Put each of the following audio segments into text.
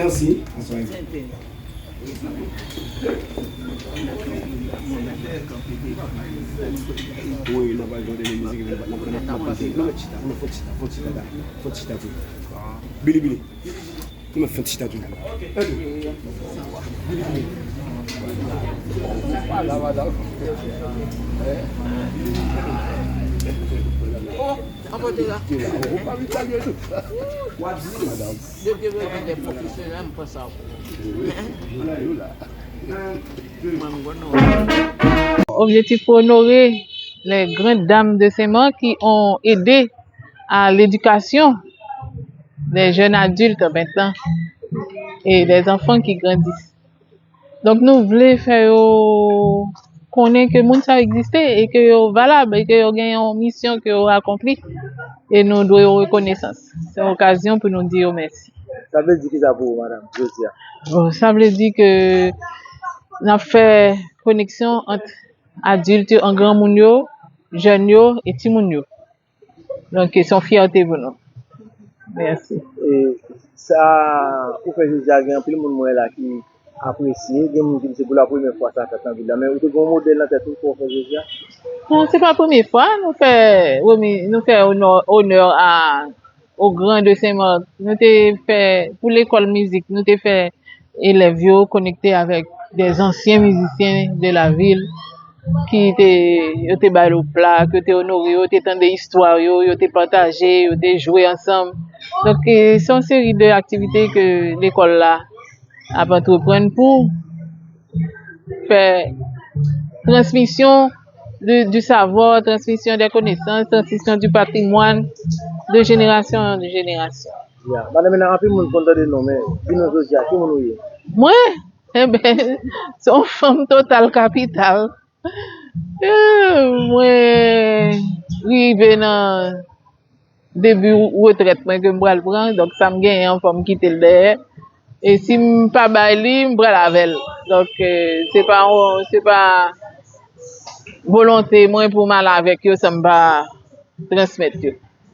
Merci. Oui, on va jouer des musiques. Billy Billy. On va faire un petit tatou. Oh, apportez là. On parle italien tout. Depuis que les professionnels n'aiment pas ça. Objectif pour honorer les grandes dames de Saint-Marc qui ont aidé à l'éducation des jeunes adultes maintenant et des enfants qui grandissent. Donc nous voulons faire connaître que le monde ça existe et que c'est valable et que y a une mission que vous accompli et nous devons reconnaissance. C'est une occasion pour nous dire merci. Ça veut dire que ça pour madame Josia. Bon, ça veut dire que nous avons fait connexion entre adultes en grand monde, jeunes et petits monde. Donc c'est une fierté pour nous. Merci. Et ça, pour faire Josia, il y a un peu de monde là qui apprécie. C'est pour la première fois ça fait en ville. Mais vous avez un modèle dans tête pour faire Josia? Non, c'est pas la première fois. Nous faisons honneur aux grands de Saint-Marc. Nous avons fait, pour l'école musique, nous avons fait élèves connectés avec des anciens musiciens de la ville qui étaient baillés au plat, qui étaient honorés, qui étaient dans des histoires, qui étaient partagés, qui étaient joués ensemble. Donc, c'est une série d'activités que l'école là a entreprendre pour faire transmission du savoir, transmission des connaissances, transmission du patrimoine de génération en génération. Yeah. Madame, il y a un peu de monde content de nous, mais dis-nous Josia, qui vous est? Moi, eh ben, c'est une femme totale capitale. Moi, arrivé dans début retraite, moi, que je vais le prendre, donc ça me gagne en forme quitter le derrière. Et si je ne pas bailler, je vais la veille. Donc, c'est pas volonté, moi, pour mal avec eux, ça me va transmettre.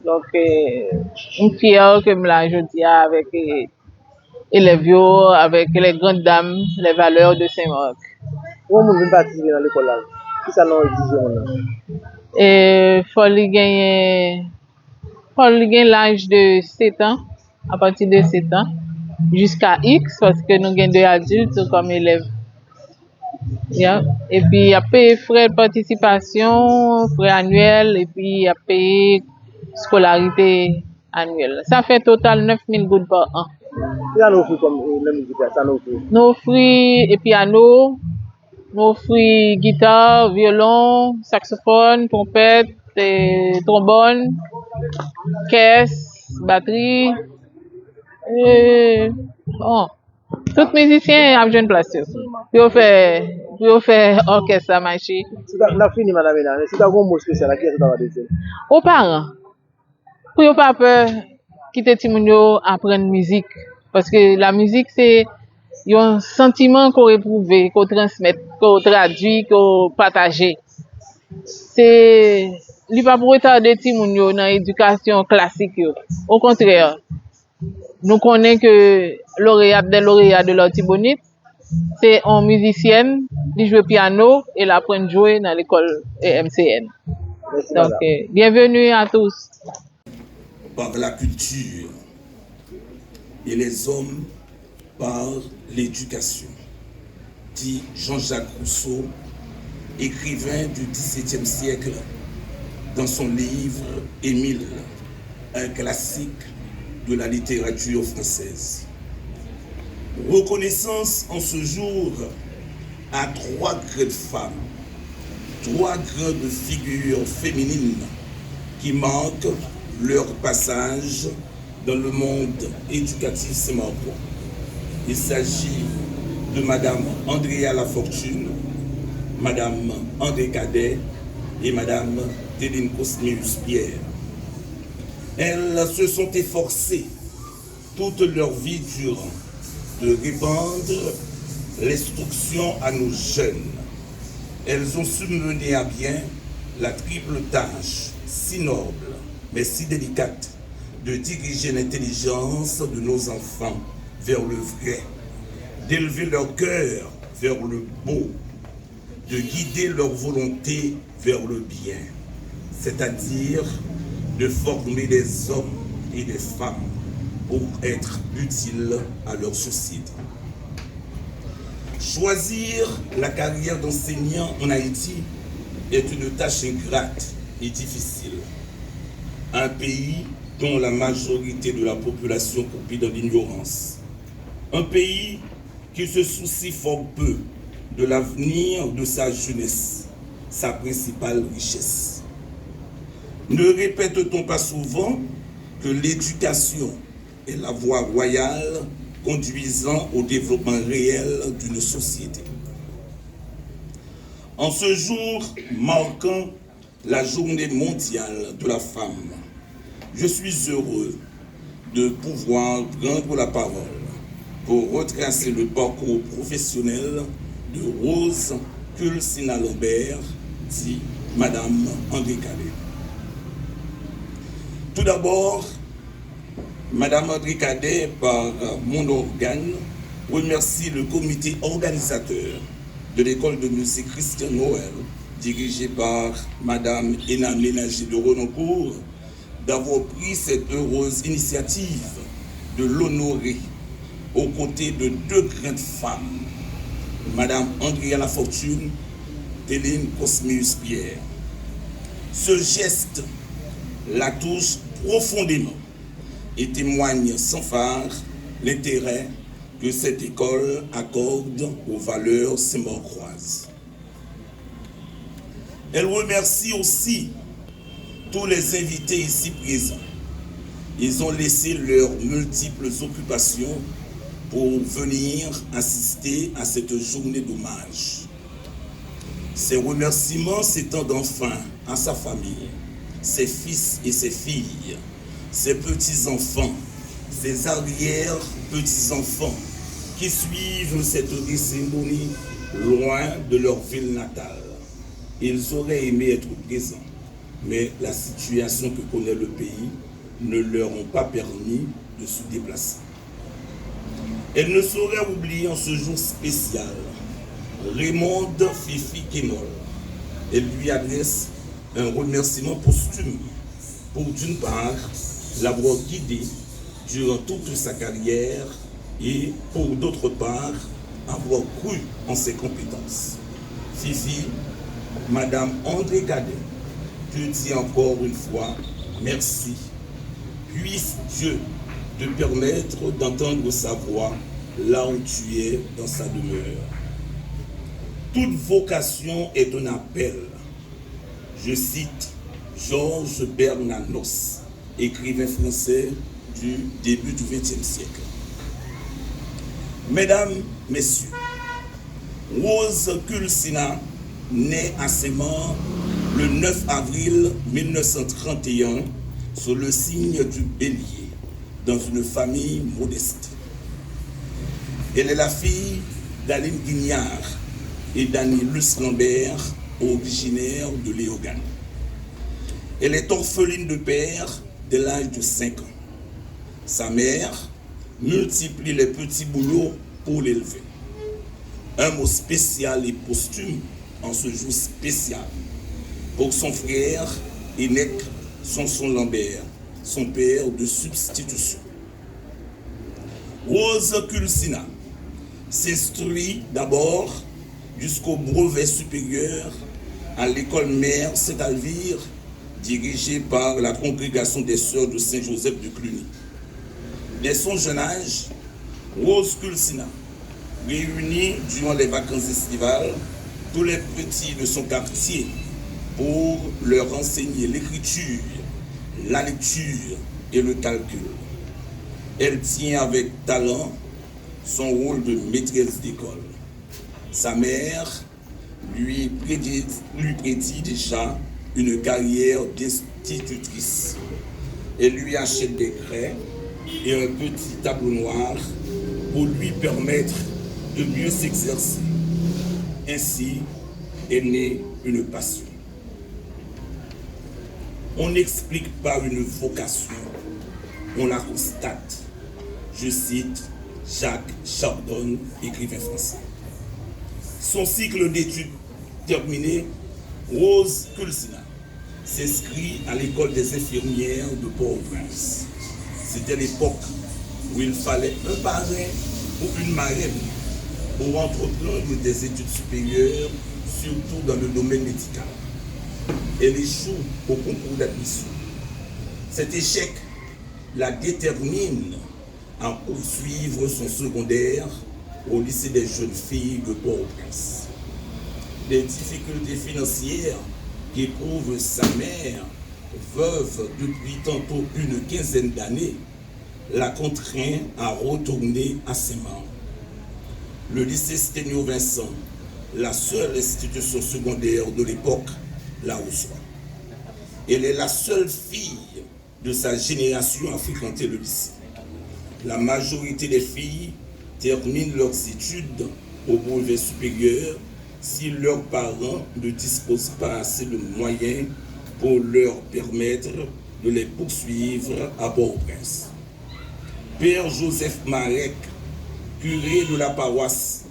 Donc, je suis fière que je la jeudi avec élèves, avec les grandes dames, les valeurs de Saint-Marc. Où vous venez participer dans l'école là? Qui ça nous dit? Et il faut gagner l'âge de 7 ans, à partir de 7 ans, jusqu'à X, parce que nous gagnons des adultes comme élèves. Yeah. Et puis, il y a payé frais de participation, frais annuels, et puis il y a payé scolarité annuelle. Ça fait total 9 000 gouttes par an. Ça nous offre comme la musique, ça nous offre. Nous offrons piano, nous offrons guitare, violon, saxophone, trompette, trombone, caisse, batterie. Bon, tous les musiciens ont une place. Pour faire orchestre à marcher. Si tu as fini, madame, si tu as un mot spécial, à qui est-ce que tu vas dire? Aux parents. Pour ne pas peur quitter Timounio apprendre musique. Parce que la musique, c'est un sentiment qu'on éprouve, qu'on transmet, qu'on traduit, qu'on partage. C'est lui pas pour retarder Timounio dans l'éducation classique. Au contraire, nous connaissons que des lauréats de l'Artibonite, c'est une musicienne, qui joue piano et elle apprend à jouer dans l'école MCN. Donc, bienvenue à tous. Par la culture et les hommes par l'éducation, dit Jean-Jacques Rousseau, écrivain du XVIIe siècle, dans son livre Émile, un classique de la littérature française. Reconnaissance en ce jour à 3 grandes femmes, 3 grandes figures féminines qui marquent leur passage dans le monde éducatif saint-marcois. Il s'agit de Madame Andrea Lafortune, Madame André Cadet et Madame Déline Cosmius-Pierre. Elles se sont efforcées toute leur vie durant de répandre l'instruction à nos jeunes. Elles ont su mener à bien la triple tâche si noble mais si délicate de diriger l'intelligence de nos enfants vers le vrai, d'élever leur cœur vers le beau, de guider leur volonté vers le bien, c'est-à-dire de former des hommes et des femmes pour être utiles à leur société. Choisir la carrière d'enseignant en Haïti est une tâche ingrate et difficile. Un pays dont la majorité de la population croupit dans l'ignorance. Un pays qui se soucie fort peu de l'avenir de sa jeunesse, sa principale richesse. Ne répète-t-on pas souvent que l'éducation est la voie royale conduisant au développement réel d'une société? En ce jour marquant la journée mondiale de la femme, je suis heureux de pouvoir prendre la parole pour retracer le parcours professionnel de Rose Kulsina Lambert, dit Madame André Cadet. Tout d'abord, Madame André Cadet, par mon organe, remercie le comité organisateur de l'école de musique Christian Noël, dirigé par Madame Héna Ménager de Renoncourt, d'avoir pris cette heureuse initiative de l'honorer aux côtés de deux grandes femmes, Madame Andréa Fortune, Téline Cosmius Pierre. Ce geste la touche profondément et témoigne sans phare l'intérêt que cette école accorde aux valeurs sémorcroises. Elle remercie aussi tous les invités ici présents. Ils ont laissé leurs multiples occupations pour venir assister à cette journée d'hommage. Ces remerciements s'étendent enfin à sa famille, ses fils et ses filles, ses petits-enfants, ses arrière-petits-enfants qui suivent cette cérémonie loin de leur ville natale. Ils auraient aimé être présents, mais la situation que connaît le pays ne leur ont pas permis de se déplacer. Elle ne saurait oublier en ce jour spécial Raymonde Fifi Kénol. Elle lui adresse un remerciement posthume pour, d'une part, l'avoir guidée durant toute sa carrière et pour, d'autre part, avoir cru en ses compétences. Fifi, Madame André Cadet, te dis encore une fois merci. Puisse Dieu te permettre d'entendre sa voix là où tu es dans sa demeure. Toute vocation est un appel. Je cite Georges Bernanos, écrivain français du début du XXe siècle. Mesdames, Messieurs, Rose Kulsina naît à Sémar le 9 avril 1931 sous le signe du bélier, dans une famille modeste. Elle est la fille d'Aline Guignard et d'Annie-Luce Lambert, originaire de Léogane. Elle est orpheline de père dès l'âge de 5 ans. Sa mère multiplie les petits boulots pour l'élever. Un mot spécial et posthume en ce jour spécial pour son frère Enek Sanson Lambert, son père de substitution. Rose Kulsina s'instruit d'abord jusqu'au brevet supérieur à l'école mère Saint-Alvire, dirigée par la congrégation des Sœurs de Saint-Joseph de Cluny. Dès son jeune âge, Rose Kulsina réunit durant les vacances estivales tous les petits de son quartier pour leur enseigner l'écriture, la lecture et le calcul. Elle tient avec talent son rôle de maîtresse d'école. Sa mère lui prédit déjà une carrière d'institutrice. Elle lui achète des craies et un petit tableau noir pour lui permettre de mieux s'exercer. Ainsi est née une passion. On n'explique pas une vocation, on la constate. Je cite Jacques Chardon, écrivain français. Son cycle d'études terminé, Rose Kulsina s'inscrit à l'école des infirmières de Port-au-Prince. C'était l'époque où il fallait un parrain ou une marraine pour entreprendre des études supérieures, surtout dans le domaine médical. Elle échoue au concours d'admission. Cet échec la détermine à poursuivre son secondaire au lycée des jeunes filles de Port-au-Prince. Les difficultés financières qu'éprouve sa mère, veuve depuis tantôt une quinzaine d'années, la contraint à retourner à Saint-Marc. Le lycée Sténio-Vincent, la seule institution secondaire de l'époque, la reçoit. Elle est la seule fille de sa génération à fréquenter le lycée. La majorité des filles terminent leurs études au brevet supérieur si leurs parents ne disposent pas assez de moyens pour leur permettre de les poursuivre à Port-au-Prince. Père Joseph Marek, curé de la paroisse,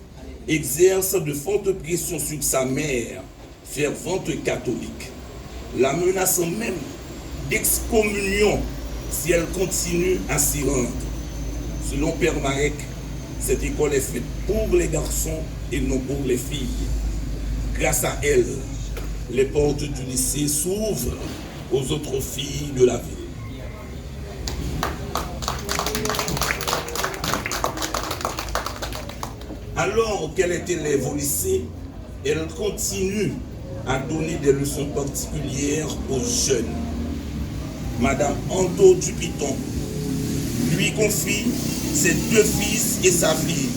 exerce de fortes pressions sur sa mère, fervente catholique, la menaçant même d'excommunion si elle continue à s'y rendre. Selon Père Marek, cette école est faite pour les garçons et non pour les filles. Grâce à elle, les portes du lycée s'ouvrent aux autres filles de la ville. Alors qu'elle est élève au lycée, elle continue à donner des leçons particulières aux jeunes. Madame Anto Dupiton lui confie ses deux fils et sa fille,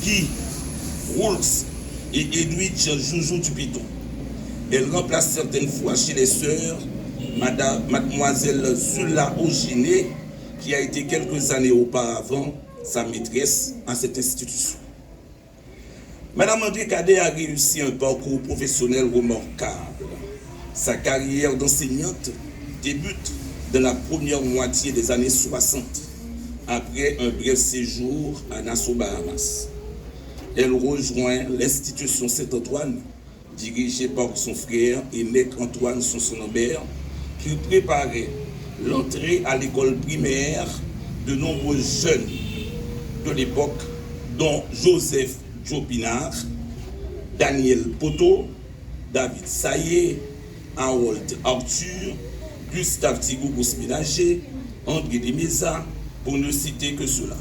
Guy Roulx et Edwidge Joujou Dupiton. Elle remplace certaines fois chez les sœurs mademoiselle Zula Oginé, qui a été quelques années auparavant sa maîtresse à cette institution. Madame André Cadet a réussi un parcours professionnel remarquable. Sa carrière d'enseignante débute dans la première moitié des années 60, après un bref séjour à Nassau, Bahamas. Elle rejoint l'institution Saint-Antoine, dirigée par son frère Énec Antoine Sonson-Lambert, qui préparait l'entrée à l'école primaire de nombreux jeunes de l'époque, dont Joseph Jopinard, Daniel Poto, David Saillé, Harold Arthur, Gustave Tigou-Gouspinager, André Demesa, pour ne citer que cela.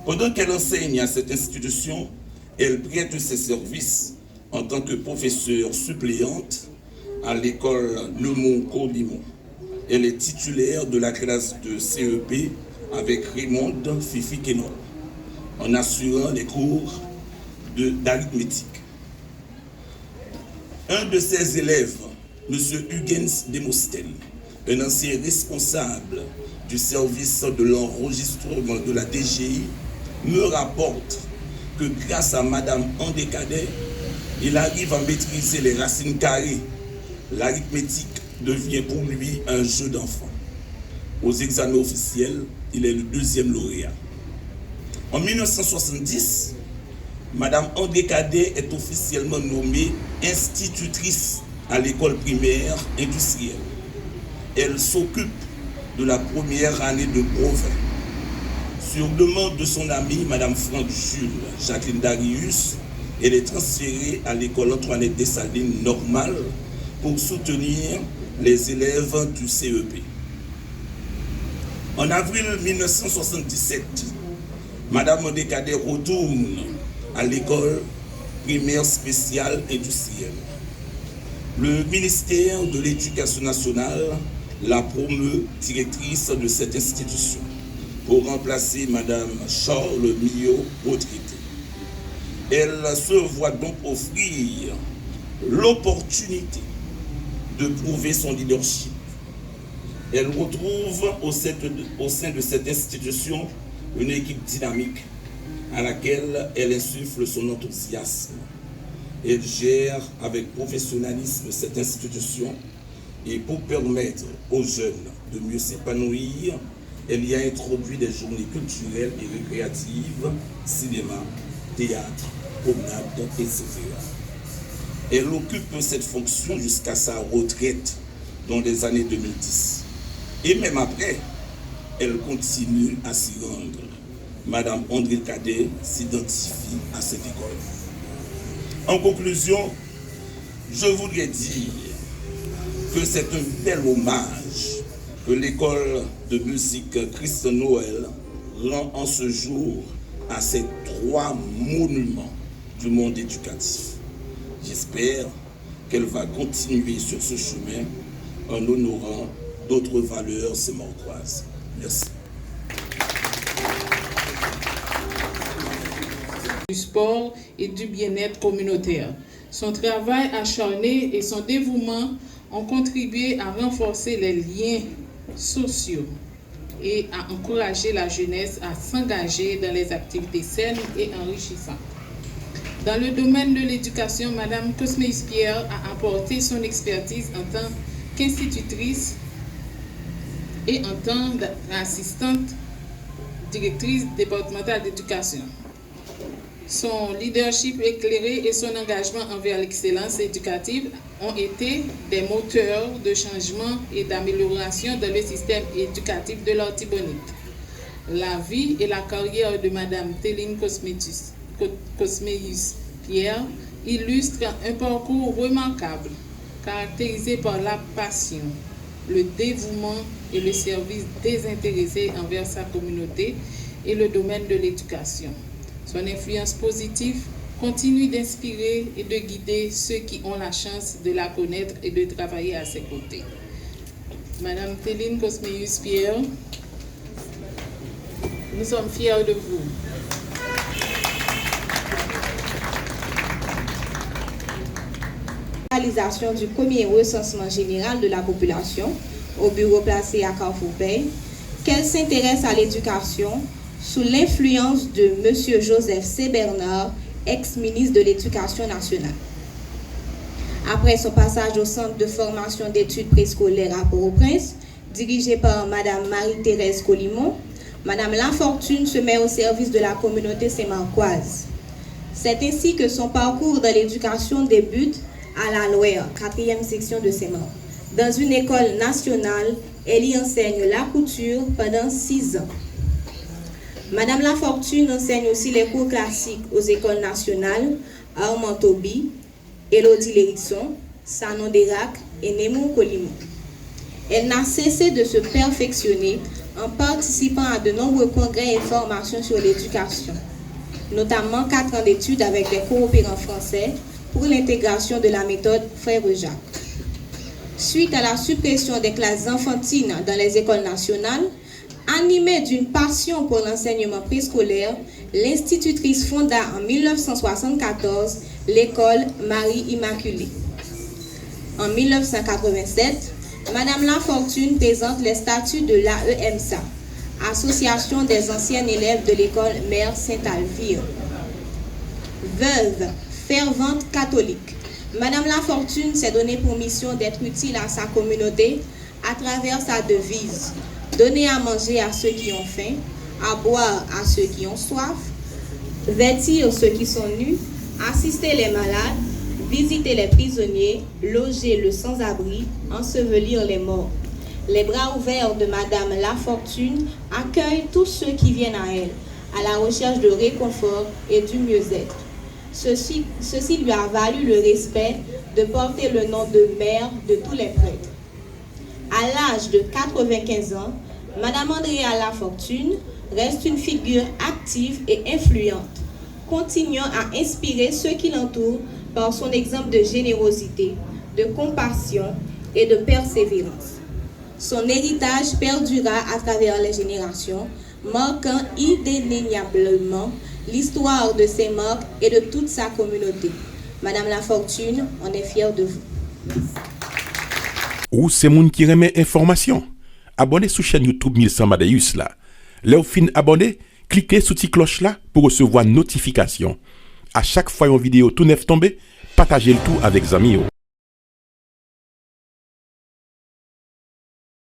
Pendant qu'elle enseigne à cette institution, elle prête ses services en tant que professeure suppléante à l'école Lemont-Colimont. Elle est titulaire de la classe de CEP avec Raymond Fifi Kenol, en assurant les cours d'arithmétique. Un de ses élèves, M. Huygens Demostel, un ancien responsable du service de l'enregistrement de la DGI, me rapporte que grâce à Madame André Cadet, il arrive à maîtriser les racines carrées. L'arithmétique devient pour lui un jeu d'enfant. Aux examens officiels, il est le deuxième lauréat. En 1970, Madame André Cadet est officiellement nommée institutrice à l'école primaire industrielle. Elle s'occupe de la première année de brevet. Sur demande de son amie, Madame Franck Jules Jacqueline Darius, elle est transférée à l'école Antoinette Dessalines normale pour soutenir les élèves du CEP. En avril 1977, Madame André Cadet retourne à l'école primaire spéciale industrielle. Le ministère de l'Éducation nationale la promeut directrice de cette institution pour remplacer Madame Charles Millot-Retraité. Elle se voit donc offrir l'opportunité de prouver son leadership. Elle retrouve au sein de cette institution une équipe dynamique à laquelle elle insuffle son enthousiasme. Elle gère avec professionnalisme cette institution et pour permettre aux jeunes de mieux s'épanouir, elle y a introduit des journées culturelles et récréatives, cinéma, théâtre, promenade, etc. Elle occupe cette fonction jusqu'à sa retraite dans les années 2010. Et même après, elle continue à s'y rendre. Madame André Cadet s'identifie à cette école. En conclusion, je voudrais dire que c'est un bel hommage que l'école de musique Christ Noël rend en ce jour à ces 3 monuments du monde éducatif. J'espère qu'elle va continuer sur ce chemin en honorant d'autres valeurs sémortoises. Merci. Du sport et du bien-être communautaire. Son travail acharné et son dévouement ont contribué à renforcer les liens sociaux et à encourager la jeunesse à s'engager dans les activités saines et enrichissantes. Dans le domaine de l'éducation, Madame Cosméus-Pierre a apporté son expertise en tant qu'institutrice et en tant qu'assistante directrice départementale d'éducation. Son leadership éclairé et son engagement envers l'excellence éducative ont été des moteurs de changement et d'amélioration dans le système éducatif de l'Artibonite. La vie et la carrière de Madame Téline Cosméus-Pierre illustrent un parcours remarquable, caractérisé par la passion, le dévouement et le service désintéressé envers sa communauté et le domaine de l'éducation. Son influence positive continue d'inspirer et de guider ceux qui ont la chance de la connaître et de travailler à ses côtés. Madame Téline Cosméus-Pierre, nous sommes fiers de vous. Réalisation du premier recensement général de la population au bureau placé à Carrefour-Bay, qu'elle s'intéresse à l'éducation sous l'influence de M. Joseph C. Bernard, ex-ministre de l'Éducation nationale. Après son passage au Centre de formation d'études préscolaires à Port-au-Prince, dirigé par Mme Marie-Thérèse Colimon, Mme Lafortune se met au service de la communauté saint-marcoise. C'est ainsi que son parcours dans l'éducation débute à la Loire, 4e section de Saint-Marc. Dans une école nationale, elle y enseigne la couture pendant 6 ans. Madame Lafortune enseigne aussi les cours classiques aux écoles nationales Armand Toby, Élodie Lérisson, Sanon Dérac et Némou Colimon. Elle n'a cessé de se perfectionner en participant à de nombreux congrès et formations sur l'éducation, notamment 4 ans d'études avec des coopérants français pour l'intégration de la méthode Frère Jacques. Suite à la suppression des classes enfantines dans les écoles nationales, animée d'une passion pour l'enseignement préscolaire, l'institutrice fonda en 1974 l'école Marie-Immaculée. En 1987, Madame Lafortune présente les statuts de l'AEMSA, Association des anciens élèves de l'école Mère Sainte-Alvire. Veuve, fervente catholique, Madame Lafortune s'est donnée pour mission d'être utile à sa communauté à travers sa devise: donner à manger à ceux qui ont faim, à boire à ceux qui ont soif, vêtir ceux qui sont nus, assister les malades, visiter les prisonniers, loger le sans-abri, ensevelir les morts. Les bras ouverts de Madame Lafortune accueillent tous ceux qui viennent à elle, à la recherche de réconfort et du mieux-être. Ceci lui a valu le respect de porter le nom de mère de tous les prêtres. À l'âge de 95 ans, Madame Andréa Lafortune reste une figure active et influente, continuant à inspirer ceux qui l'entourent par son exemple de générosité, de compassion et de persévérance. Son héritage perdurera à travers les générations, marquant indéniablement l'histoire de Saint-Marc et de toute sa communauté. Madame Lafortune, on est fiers de vous. Ou c'est moun qui remet information. Abonnez sur chaîne YouTube 1100 Madaeus là. Là où fin abonné, cliquez sur cette cloche là pour recevoir notification. À chaque fois une vidéo tout neuf tombé, partagez le tout avec amis.